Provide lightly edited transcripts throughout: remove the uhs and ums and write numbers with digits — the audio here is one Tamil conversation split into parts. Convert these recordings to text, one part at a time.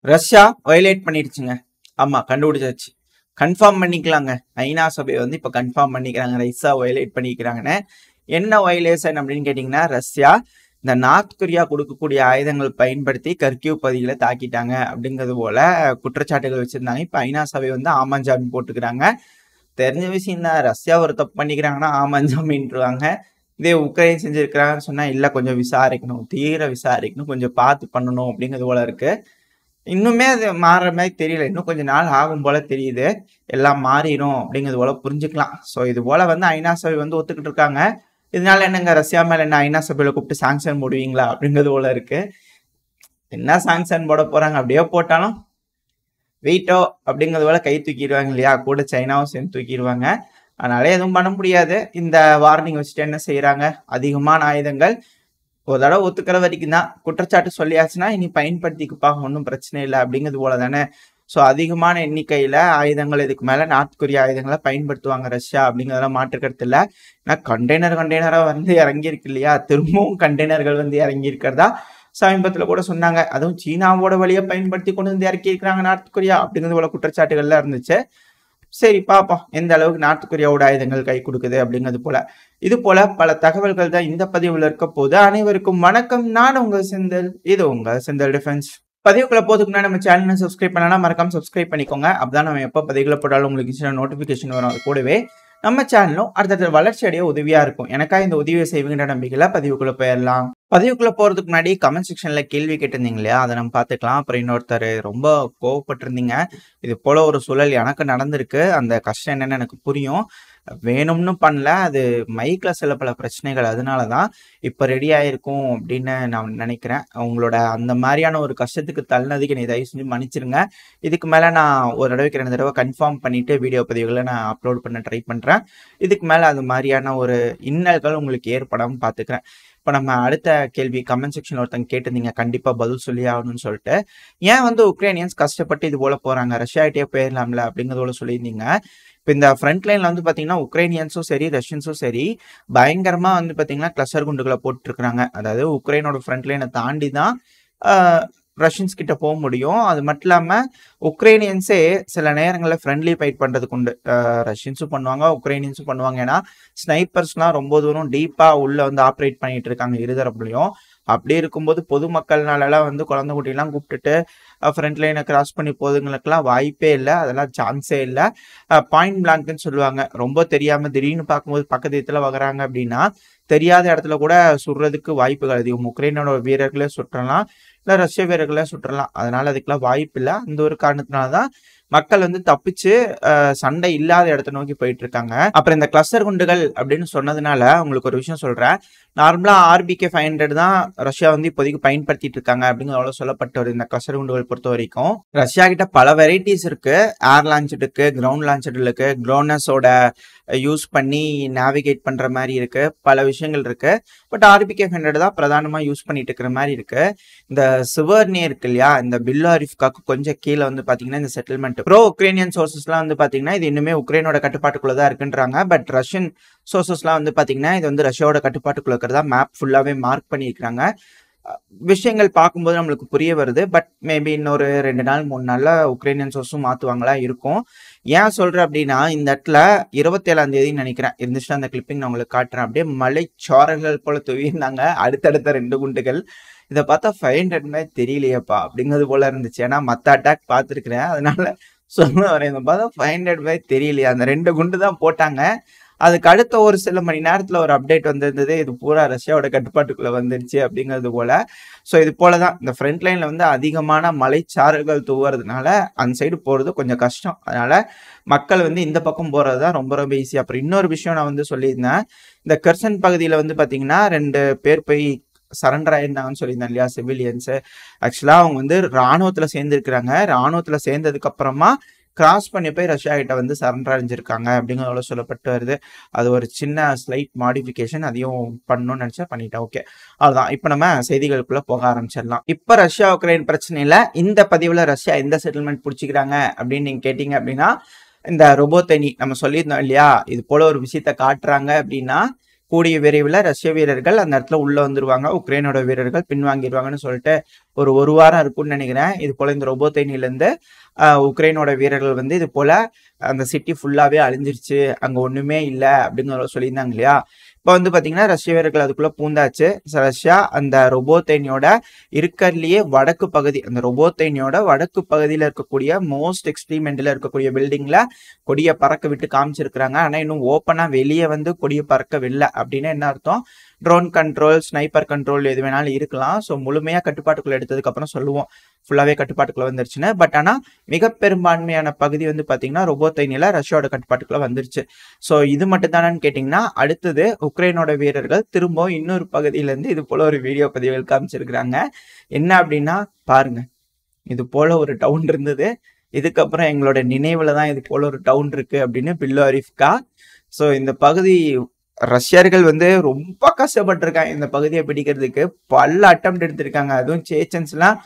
Russia violate பண்ணிடுச்சுங்க. ஆமா, கண்டுபிடிச்சாச்சு. கன்ஃபார்ம் பண்ணிக்கலாங்க. ஐநா சபை வந்து இப்ப கன்ஃபார்ம் பண்ணிக்கிறாங்க ரஷ்யா வயலேட் பண்ணிக்கிறாங்கன்னு. என்ன வயலேஷன் அப்படின்னு கேட்டீங்கன்னா, ரஷ்யா இந்த நார்த் கொரியா கொடுக்கக்கூடிய ஆயுதங்கள் பயன்படுத்தி கர்கிவ் பகுதிகளை தாக்கிட்டாங்க அப்படிங்கிறது போல குற்றச்சாட்டுகள் வச்சிருந்தாங்க. இப்ப ஐநா சபை வந்து ஆமாஞ்சாமி போட்டுக்கிறாங்க. தெரிஞ்ச விஷயம் தான். ரஷ்யா ஒரு தப்பு பண்ணிக்கிறாங்கன்னா ஆமாஞ்சாமின்றாங்க. இதே உக்ரைன் செஞ்சிருக்கிறாங்கன்னு சொன்னா இல்ல, கொஞ்சம் விசாரிக்கணும், தீவிர விசாரிக்கணும், கொஞ்சம் பார்த்து பண்ணணும் அப்படிங்கிறது போல இருக்கு. இன்னுமே அது மாறுற மாதிரி தெரியல. இன்னும் கொஞ்ச நாள் ஆகும் போல தெரியுது. எல்லாம் மாறிடும் அப்படிங்கிறது போல புரிஞ்சுக்கலாம். ஸோ இது போல வந்து ஐநா சபை வந்து ஒத்துக்கிட்டு இருக்காங்க. இதனால என்னங்க, ரஷ்யா மேல என்ன ஐநா சபையில கூப்பிட்டு சாங்ஷன் போடுவீங்களா அப்படிங்கிறது போல இருக்கு. என்ன சாங்ஷன் போட போறாங்க? அப்படியே போட்டாலும் வீட்டோ அப்படிங்கிறது போல கை தூக்கிடுவாங்க இல்லையா? கூட சைனாவும் சேர்ந்து தூக்கிடுவாங்க. அதனால எதுவும் பண்ண முடியாது. இந்த வார்னிங் வச்சுட்டு என்ன செய்யறாங்க, அதிகமான ஆயுதங்கள் ஒரு தடவை ஒத்துக்கிற வரைக்கும் தான். குற்றச்சாட்டு சொல்லியாச்சுன்னா இனி பயன்படுத்திக்குப்பா, ஒன்றும் பிரச்சனை இல்லை அப்படிங்கிறது போல தானே. ஸோ அதிகமான எண்ணிக்கையில ஆயுதங்கள், இதுக்கு மேல நார்த் கொரியா ஆயுதங்களை பயன்படுத்துவாங்க ரஷ்யா அப்படிங்கிறதெல்லாம் மாற்றுக்கிறது இல்லை. ஏன்னா கண்டெய்னரா வந்து இறங்கியிருக்கு இல்லையா? திரும்பவும் கண்டெய்னர்கள் வந்து இறங்கி இருக்கிறதா சமீபத்தில் கூட சொன்னாங்க. அதுவும் சீனாவோட வழியை பயன்படுத்தி கொண்டு வந்து இறக்கி இருக்கிறாங்க நார்த் கொரியா அப்படிங்கிறது போல குற்றச்சாட்டுகள்லாம் இருந்துச்சு. சரி, பார்ப்போம் எந்த அளவுக்கு நார்த் கொரியாவோட ஆயுதங்கள் கை கொடுக்குது அப்படிங்கிறது போல. இது போல பல தகவல்கள் தான் இந்த பதிவுல இருக்க போது. அனைவருக்கும் வணக்கம். நான் உங்கள் செந்தில். இது உங்கள் செந்தில் டிஃபென்ஸ். பதிவுக்குள்ள போதுக்கு முன்னாடி நம்ம சேனலை சப்ஸ்கிரைப் பண்ணலாம், மறக்காம சப்ஸ்கிரைப் பண்ணிக்கோங்க. அப்பதான் நம்ம எப்போ பதிவுகளை போட்டாலும் உங்களுக்கு நோட்டிபிகேஷன் வரும். அது கூடவே நம்ம சேனலும் அடுத்தடுத்த வளர்ச்சி அடைய உதவியா இருக்கும். எனக்கா இந்த உதவியை செய்வீங்கிற நம்பிக்கையில பதிவுக்குள்ள போயிடலாம். பதிவுக்குள்ள போறதுக்கு முன்னாடி கமெண்ட் செக்ஷன்ல கேள்வி கேட்டிருந்தீங்க இல்லையா? அதை நம்ம பார்த்துக்கலாம். அப்புறம் இன்னொருத்தர் ரொம்ப கோவப்பட்டிருந்தீங்க. இது போல ஒரு சூழல் எனக்கு நடந்திருக்கு. அந்த கஷ்டம் என்னன்னு எனக்கு புரியும். வேணும்னு பண்ணல, அது மைக்ல சில பல பிரச்சனைகள், அதனாலதான் இப்ப ரெடி ஆயிருக்கும் அப்படின்னு நான் நினைக்கிறேன். உங்களோட அந்த மாதிரியான ஒரு கஷ்டத்துக்கு தள்ளினதுக்கு நீ தயவு செஞ்சு மன்னிச்சிருங்க. இதுக்கு மேல நான் ஒரு தடவைக்கு 2 தடவை கன்ஃபார்ம் பண்ணிட்டு வீடியோ பதிவுகளை நான் அப்லோட் பண்ண ட்ரை பண்றேன். இதுக்கு மேல அது மாதிரியான ஒரு இன்னல்கள் உங்களுக்கு ஏற்படாம பாத்துக்கிறேன். இப்போ நம்ம அடுத்த கேள்வி கமெண்ட் செக்ஷன் ஒருத்தங்க கேட்டிருந்தீங்க, கண்டிப்பா பதில் சொல்லி ஆகணும்னு சொல்லிட்டு. ஏன் வந்து உக்ரைனியன்ஸ் கஷ்டப்பட்டு இது போல போறாங்க, ரஷ்யாகிட்டே போயிடலாம்ல அப்படிங்கிறதோட சொல்லியிருந்தீங்க. இப்போ இந்த ஃப்ரண்ட் லைன்ல வந்து பாத்தீங்கன்னா உக்ரைனியன்ஸும் சரி ரஷ்யன்ஸும் சரி பயங்கரமா வந்து பாத்தீங்கன்னா கிளஸ்டர் குண்டுகளை போட்டு இருக்கிறாங்க. அதாவது உக்ரைனோட ஃப்ரண்ட் லைனை தாண்டி தான் ரஷ்யன்ஸ் கிட்ட போக முடியும். அது மட்டும் இல்லாம உக்ரைனியன்ஸே சில நேரங்களில் ஃப்ரெண்ட்லி ஃபைட் பண்றதுக்கு உண்டு. ரஷ்யன்ஸும் பண்ணுவாங்க, உக்ரைனியன்ஸும் பண்ணுவாங்க. ஏன்னா ஸ்னைப்பர்ஸ்லாம் ரொம்ப தூரம் டீப்பா உள்ள வந்து ஆப்ரேட் பண்ணிட்டு இருக்காங்க இருதரப்புலையும். அப்படி இருக்கும்போது பொதுமக்கள்னாலலாம் வந்து குழந்தை குட்டிலாம் கூப்பிட்டுட்டு ஃப்ரண்ட் லைனை கிராஸ் பண்ணி போதுங்களுக்கெல்லாம் வாய்ப்பே இல்லை, அதெல்லாம் சான்ஸே இல்லை. பாயிண்ட் பிளாங்க்னு சொல்லுவாங்க. ரொம்ப தெரியாம திடீர்னு பார்க்கும்போது பக்கத்து இடத்துல வகுறாங்க அப்படின்னா தெரியாத இடத்துல கூட சுடுறதுக்கு வாய்ப்புகள் அதிகம். உக்ரைனோட வீரர்களே சுற்றலாம், இல்லை ரஷ்ய வீரர்களே சுற்றலாம். அதனால அதுக்கெல்லாம் வாய்ப்பு இல்லை. அந்த ஒரு காரணத்தினாலதான் மக்கள் வந்து தப்பிச்சு சண்டை இல்லாத இடத்த நோக்கி போயிட்டு இருக்காங்க. அப்புறம் இந்த கிளஸ்டர் குண்டுகள் அப்படின்னு சொன்னதுனால உங்களுக்கு ஒரு விஷயம் சொல்றேன். நார்மலா RBK 500 தான் ரஷ்யா வந்து இப்போதைக்கு பயன்படுத்திட்டு இருக்காங்க அப்படிங்கிறது சொல்லப்பட்ட ஒரு இந்த கிளஸ்டர் குண்டுகள் பொறுத்த வரைக்கும். ரஷ்யா கிட்ட பல வெரைட்டிஸ் இருக்கு. ஏர் லான்ச்சர் இருக்கு, கிரவுண்ட் லான்ச்சர் இருக்கு, க்ரோனஸோட யூஸ் பண்ணி நேவிகேட் பண்ற மாதிரி இருக்கு, பல விஷயங்கள் இருக்கு. பட் RBK 500 தான் பிரதானமா யூஸ் பண்ணிட்டு இருக்கிற மாதிரி இருக்கு. இந்த சிவர்னி இருக்கு இல்லையா, இந்த பில்லாரிஃப்காக்கு கொஞ்சம் கீழே வந்து பாத்தீங்கன்னா இந்த செட்டில்மெண்ட் ப்ரோ உக்ரைனியன் சோர்சஸ்லாம் வந்து பாத்தீங்கன்னா இது இன்னுமே உக்ரைனோட கட்டுப்பாட்டுக்குள்ளதான் இருக்குன்றாங்க. பட் ரஷ்யன் சோர்சஸ்லாம் வந்து பாத்தீங்கன்னா இது வந்து ரஷ்யாவோட கட்டுப்பாட்டுக்குள்ள இருக்கிறதா மேப் ஃபுல்லாவே மார்க் பண்ணியிருக்காங்க. விஷயங்கள் பார்க்கும்போது நம்மளுக்கு புரிய வருது. பட் மேபி இன்னொரு 2 நாள் 3 நாள்ல உக்ரைனியன் சோர்ஸும் மாத்துவாங்களா இருக்கும். ஏன் சொல்றேன் அப்படின்னா, இந்த இடத்துல 27ஆம் தேதி நினைக்கிறேன் இருந்துச்சுன்னா அந்த கிளிப்பிங் நான் உங்களுக்கு காட்டுறேன். அப்படியே மலை சாரல்கள் போல தூவிருந்தாங்க அடுத்தடுத்த 2 குண்டுகள். இதை பார்த்தா 500 மாதிரி தெரியலையப்பா அப்படிங்கிறது போல இருந்துச்சு. ஏன்னா மற்ற அட்டாக் பார்த்துருக்கிறேன், அதனால சொல்ல வரேன். இதை பார்த்தா 500 மாதிரி தெரியலையா. அந்த 2 குண்டு தான் போட்டாங்க. அதுக்கு அடுத்த ஒரு சில மணி நேரத்துல ஒரு அப்டேட் வந்திருந்தது, இது பூரா ரஷ்யாவோட கட்டுப்பாட்டுக்குள்ள வந்துருச்சு அப்படிங்கிறது போல. ஸோ இது போலதான் இந்த ஃப்ரண்ட் லைன்ல வந்து அதிகமான மலைச்சாரல்கள் தூவுறதுனால அந்த சைடு போறது கொஞ்சம் கஷ்டம். அதனால மக்கள் வந்து இந்த பக்கம் போறதுதான் ரொம்ப ரொம்ப ஈஸி. அப்புறம் இன்னொரு விஷயம் நான் வந்து சொல்லியிருந்தேன், இந்த கெர்சன் பகுதியில வந்து பாத்தீங்கன்னா 2 பேர் போய் சரண்டர் ஆயிருந்தாங்கன்னு சொல்லியிருந்தேன் இல்லையா, சிவிலியன்ஸ். ஆக்சுவலா அவங்க வந்து ராணுவத்துல சேர்ந்துருக்கிறாங்க. ராணுவத்துல சேர்ந்ததுக்கு அப்புறமா கிராஸ் பண்ணி போய் ரஷ்யா கிட்ட வந்து சரண்டர் அடைஞ்சிருக்காங்க அப்படிங்கிறத சொல்லப்பட்டு வருது. அது ஒரு சின்ன ஸ்லைட் மாடிஃபிகேஷன், அதையும் பண்ணணும்னு நினைச்சா பண்ணிட்டேன். ஓகே, அவ்வளவுதான். இப்ப நம்ம செய்திகளுக்குள்ள போக ஆரம்பிச்சிடலாம். இப்ப ரஷ்யா உக்ரைன் பிரச்சனையில இந்த பதிவுல ரஷ்யா எந்த செட்டில்மெண்ட் பிடிச்சிக்கிறாங்க அப்படின்னு நீங்க கேட்டீங்க அப்படின்னா, இந்த ரொபோத்தனி நம்ம சொல்லியிருந்தோம் இல்லையா, இது போல ஒரு விஷயத்த காட்டுறாங்க அப்படின்னா கூடிய விரைவில் ரஷ்ய வீரர்கள் அந்த இடத்துல உள்ள வந்துருவாங்க, உக்ரைனோட வீரர்கள் பின்வாங்கிடுவாங்கன்னு சொல்லிட்டு ஒரு வாரம் இருக்கும்னு நினைக்கிறேன். இது போல இந்த ரொபோத்தைனிலேருந்து உக்ரைனோட வீரர்கள் வந்து இது போல அந்த சிட்டி ஃபுல்லாவே அழிஞ்சிருச்சு, அங்க ஒண்ணுமே இல்லை அப்படிங்கிற சொல்லியிருந்தாங்க இல்லையா. இப்போ வந்து பாத்தீங்கன்னா ரஷ்ய வீரர்கள் அதுக்குள்ள பூந்தாச்சு. ரஷ்யா அந்த ரொபோத்தைனியோட இருக்கிறதுலயே வடக்கு பகுதி, அந்த ரொபோத்தைனியோட வடக்கு பகுதியில இருக்கக்கூடிய மோஸ்ட் எக்ஸ்ட்ரீம் எண்ட்ல இருக்கக்கூடிய பில்டிங்ல கொடியை பறக்க விட்டு காமிச்சிருக்கிறாங்க. ஆனா இன்னும் ஓப்பனா வெளியே வந்து கொடியை பறக்கவில்லை. அப்படின்னு என்ன அர்த்தம், ட்ரோன் கண்ட்ரோல், ஸ்னைப்பர் கண்ட்ரோல் எது வேணாலும் இருக்கலாம். ஸோ முழுமையா கட்டுப்பாட்டுக்குள்ள எடுத்ததுக்கு அப்புறம் சொல்லுவோம் ஃபுல்லாவே கட்டுப்பாட்டுக்குள்ள வந்துருச்சுன்னு. பட் ஆனா மிக பெரும்பான்மையான பகுதி வந்து பாத்தீங்கன்னா ரொபோத்தைனில ரஷ்யாவோட கட்டுப்பாட்டுக்குள்ள வந்துருச்சு. ஸோ இது மட்டும் தானு கேட்டீங்கன்னா, அடுத்தது உக்ரைனோட வீரர்கள் திரும்ப இன்னொரு பகுதியில இருந்து இது போல ஒரு வீடியோ பதிவுகள் காமிச்சிருக்கிறாங்க. என்ன அப்படின்னா பாருங்க, இது போல ஒரு டவுன் இருந்தது, இதுக்கப்புறம் எங்களோட நினைவுல தான் இது போல ஒரு டவுன் இருக்கு அப்படின்னு பில்லோரிஃப்கா. ஸோ இந்த பகுதி ரஷ்யர்கள் வந்து ரொம்ப கஷ்டப்பட்டிருக்காங்க இந்த பகுதியை பிடிக்கிறதுக்கு, பல அட்டெம்ப்ட் எடுத்திருக்காங்க. அதுவும் சேச்சன்ஸ்லாம்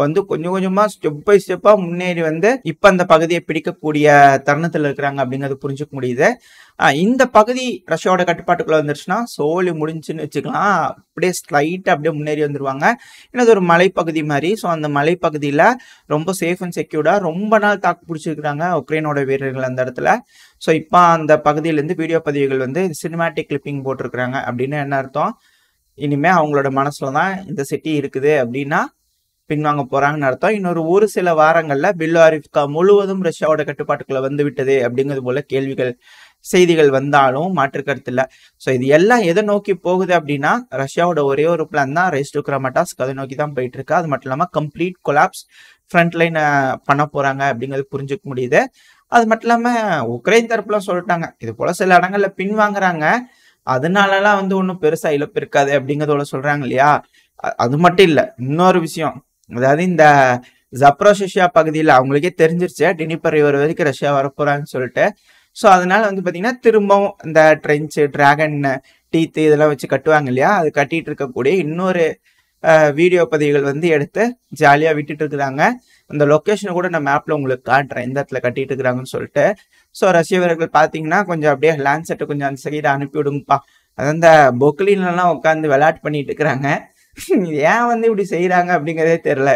வந்து கொஞ்சம் கொஞ்சமா ஸ்டெப் பை ஸ்டெப்பா முன்னேறி வந்து இப்ப அந்த பகுதியை பிடிக்கக்கூடிய தருணத்துல இருக்கிறாங்க அப்படிங்கிறது புரிஞ்சுக்க முடியுது. இந்த பகுதி ரஷ்யாவோட கட்டுப்பாட்டுக்குள்ள வந்துருச்சுன்னா சோழி முடிஞ்சுன்னு வச்சுக்கலாம். அப்படியே ஸ்லைட்டா அப்படியே முன்னேறி வந்துருவாங்க. ஏன்னா அது ஒரு மலைப்பகுதி மாதிரி. ஸோ அந்த மலைப்பகுதியில ரொம்ப சேஃப் அண்ட் செக்யூர்டா ரொம்ப நாள் தாக்கு பிடிச்சிருக்கிறாங்க உக்ரைனோட வீரர்கள் அந்த இடத்துல. ஸோ இப்போ அந்த பகுதியிலேருந்து வீடியோ பதிவுகள் வந்து சினிமாட்டிக் கிளிப்பிங் போட்டிருக்கிறாங்க. அப்படின்னு என்ன அர்த்தம், இனிமே அவங்களோட மனசுல தான் இந்த சிட்டி இருக்குது அப்படின்னா பின்வாங்க போறாங்கன்னு அர்த்தம். இன்னொரு ஒரு சில வாரங்கள்ல பில்லோரிஃப்கா முழுவதும் ரஷ்யாவோட கட்டுப்பாட்டுக்குள்ள வந்து விட்டது அப்படிங்கிறது போல செய்திகள் வந்தாலும் மாற்று கருத்து இல்லை. ஸோ இது எல்லாம் எதை நோக்கி போகுது அப்படின்னா, ரஷ்யாவோட ஒரே ஒரு பிளான் தான், ரைஸ் டு கிராமட்டாஸ்க், அதை நோக்கி தான் போயிட்டு இருக்கு. அது மட்டும் இல்லாம கம்ப்ளீட் கொலாப்ஸ் ஃப்ரண்ட் லைன் பண்ண போறாங்க அப்படிங்கிறது புரிஞ்சுக்க முடியுது. அது மட்டும் இல்லாம உக்ரைன் தரப்புலாம் சொல்லிட்டாங்க இது போல சில இடங்கள்ல பின்வாங்குறாங்க, அதனாலலாம் வந்து ஒன்றும் பெருசா இழப்பு இருக்காது அப்படிங்கிறதோட சொல்றாங்க இல்லையா. அது மட்டும் இல்ல, இன்னொரு விஷயம், அதாவது இந்த ஜப்ரோசியா பகுதியில் அவங்களுக்கே தெரிஞ்சிருச்சு டினிப்பர் ரிவர் வரைக்கும் ரஷ்யா வரப்போறாங்கன்னு சொல்லிட்டு. ஸோ அதனால வந்து பாத்தீங்கன்னா திரும்பவும் இந்த ட்ரென்ச், டிராகன் டீத் இதெல்லாம் வச்சு கட்டுவாங்க இல்லையா, அது கட்டிட்டு இருக்கக்கூடிய இன்னொரு வீடியோ பதிவுகள் வந்து எடுத்து ஜாலியா விட்டுட்டு இருக்கிறாங்க. அந்த லொக்கேஷனை கூட நான் மேப்ல உங்களுக்கு காட்டுறேன், இந்த இடத்துல கட்டிட்டு இருக்கிறாங்கன்னு சொல்லிட்டு. ஸோ ரஷ்ய வீரர்கள் பாத்தீங்கன்னா கொஞ்சம் அப்படியே லேண்ட்செட்டை கொஞ்சம் அந்த சைடு அனுப்பி விடுங்கப்பா, அது அந்த பொக்லின்லாம் உட்காந்து விளையாட்டு பண்ணிட்டு இருக்கிறாங்க. ஏன் வந்து இப்படி செய்யறாங்க அப்படிங்கிறதே தெரியல.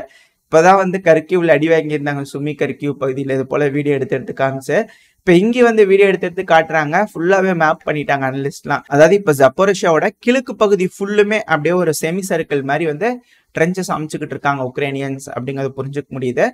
இப்பதான் வந்து கர்கிவ்ல அடி வாங்கியிருந்தாங்க, சுமி கர்கிவ் பகுதியில் இது போல வீடியோ எடுத்து காமிச்சு. இப்ப இங்க வந்து வீடியோ எடுத்து காட்டுறாங்க, ஃபுல்லாவே மேப் பண்ணிட்டாங்க அனலிஸ்ட்லாம். அதாவது இப்ப ஜப்போரிஷியாவோட கிழக்கு பகுதி ஃபுல்லுமே அப்படியே ஒரு செமி சர்க்கிள் மாதிரி வந்து ட்ரென்ச்சஸ் அமைச்சுக்கிட்டு இருக்காங்க உக்ரைனியன்ஸ் அப்படிங்கறது புரிஞ்சுக்க முடியுது.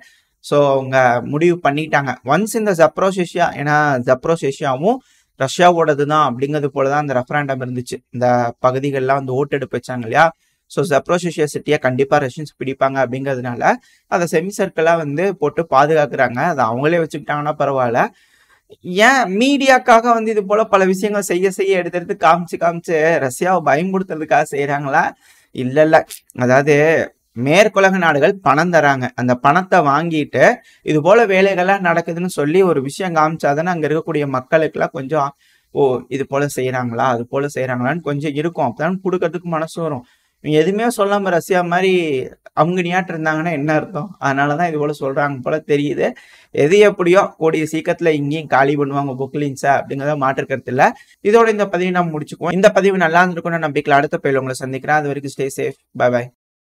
ஸோ அவங்க முடிவு பண்ணிட்டாங்க, ஒன்ஸ் இந்த ஜப்ரோசியா, ஏன்னா ஜப்ரோசியாவும் ரஷ்யாவோடது தான் அப்படிங்கிறது போலதான் அந்த ரெஃபரண்டம் இருந்துச்சு. இந்த பகுதிகள்லாம் வந்து ஓட்டெடுப்பு வச்சாங்க இல்லையா. ஸோ ஜப்ரோசியா சிட்டியை கண்டிப்பா ரஷ்யன்ஸ் பிடிப்பாங்க அப்படிங்கிறதுனால அதை செமி சர்க்கிளா வந்து போட்டு பாதுகாக்கிறாங்க. அதை அவங்களே வச்சுக்கிட்டாங்கன்னா பரவாயில்ல. ஏன் மீடியாக்காக வந்து இது போல பல விஷயங்கள் செய்ய எடுத்து காமிச்சு ரஷ்யாவை பயமுறுத்துறதுக்காக செய்யறாங்களா? இல்ல, அதாவது மேற்குலக நாடுகள் பணம் தராங்க, அந்த பணத்தை வாங்கிட்டு இது போல வேலைகள்லாம் நடக்குதுன்னு சொல்லி ஒரு விஷயம் காமிச்சாதானே அங்க இருக்கக்கூடிய மக்களுக்கு எல்லாம் கொஞ்சம் ஓ இது போல செய்யறாங்களா அது போல செய்யறாங்களான்னு கொஞ்சம் இருக்கும், அப்பதான் கொடுக்கறதுக்கு மனசு வரும். எதுவுமே சொல்லாம ரஷ்யா மாதிரி அவங்க நீயாட்டு இருந்தாங்கன்னா என்ன அர்த்தம்? அதனாலதான் இது போல சொல்றாங்க போல தெரியுது. எது எப்படியோ கூடிய சீக்கிரத்துல இங்கேயும் காலி பண்ணுவாங்க பொக்லின்ஸா அப்படிங்கிறத மாற்று கருத்து இல்ல. இதோட இந்த பதிவை நம்ம முடிச்சுக்குவோம். இந்த பதிவு நல்லா இருந்திருக்கும்னு நம்பிக்கையில் அடுத்த பதிவில் உங்களை சந்திக்கிறேன். அது வரைக்கும் ஸ்டே சேஃப், பை பை.